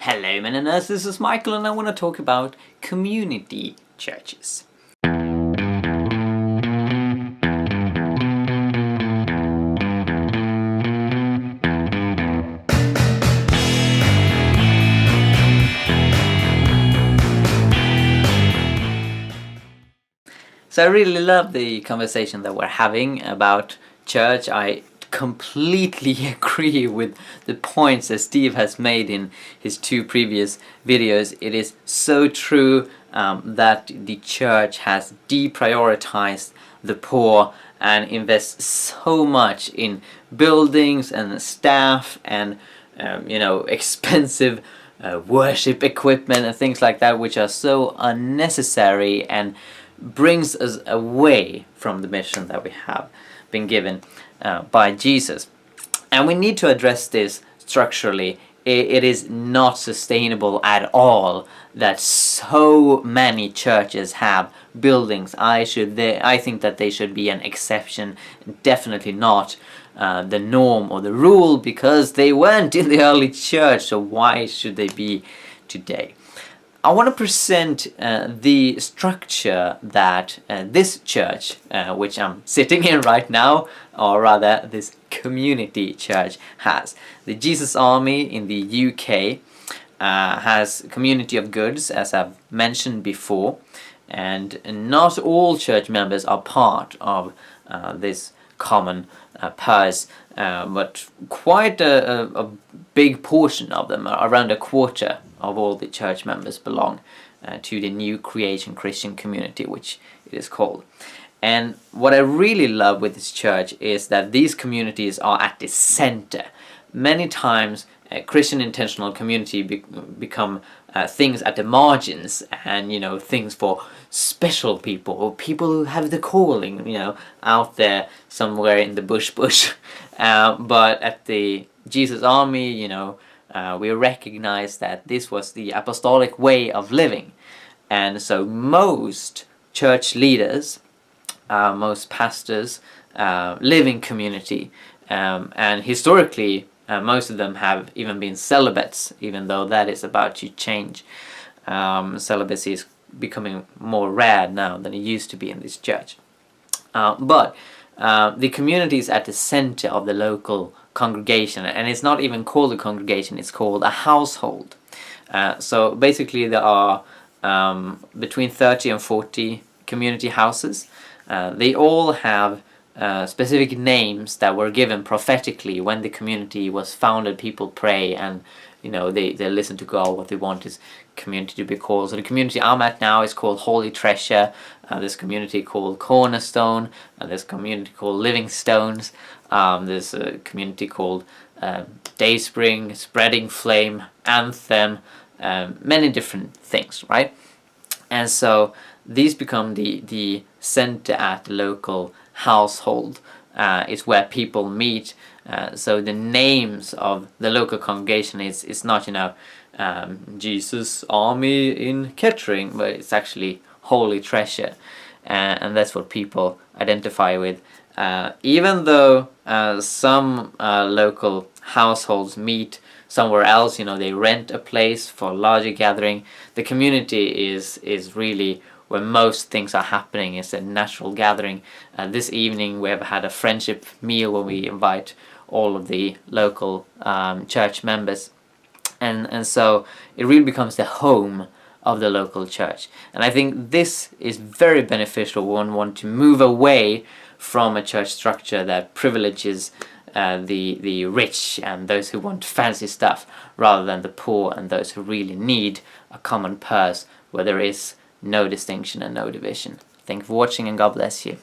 Hello MennoNerds, this is Michael and I want to talk about community churches. So I really love the conversation that we're having about church. I completely agree with the points that Steve has made in his two previous videos. It is so true that the church has deprioritized the poor and invests so much in buildings and staff and expensive worship equipment and things like that, which are so unnecessary and brings us away from the mission that we have been given by Jesus. And we need to address this structurally. It is not sustainable at all that so many churches have buildings. I think that they should be an exception, definitely not the norm or the rule, because they weren't in the early church, so why should they be today? I want to present the structure that this church, which I'm sitting in right now, or rather this community church, has. The Jesus Army in the UK has a community of goods, as I've mentioned before, and not all church members are part of this common purse, but quite a big portion of them, around a quarter of all the church members, belong to the New Creation Christian community, which it is called. And what I really love with this church is that these communities are at the center. Many times Christian intentional community become things at the margins, and things for special people or people who have the calling, out there somewhere in the bush. But at the Jesus Army, we recognize that this was the apostolic way of living, and so most church leaders, most pastors, live in community, and historically most of them have even been celibates, even though that is about to change. Celibacy is becoming more rare now than it used to be in this church. But the community is at the center of the local congregation, and it's not even called a congregation, it's called a household. So basically there are between 30 and 40 community houses. They all have specific names that were given prophetically when the community was founded. People pray and they listen to God. What they want is community to be called. So the community I'm at now is called Holy Treasure. There's community called Cornerstone. There's community called Living Stones. There's a community called Dayspring, Spreading Flame, Anthem, many different things, right? And so these become the center at the local household. It's where people meet. So the names of the local congregation is not Jesus Army in Kettering, but it's actually Holy Treasure, and that's what people identify with. Even though some local households meet somewhere else, they rent a place for a larger gathering, the community is really where most things are happening. It's a natural gathering. This evening we have had a friendship meal where we invite all of the local church members, and so it really becomes the home of the local church. And I think this is very beneficial when one want to move away from a church structure that privileges the rich and those who want fancy stuff, rather than the poor and those who really need a common purse where there is no distinction and no division. Thank you for watching, and God bless you.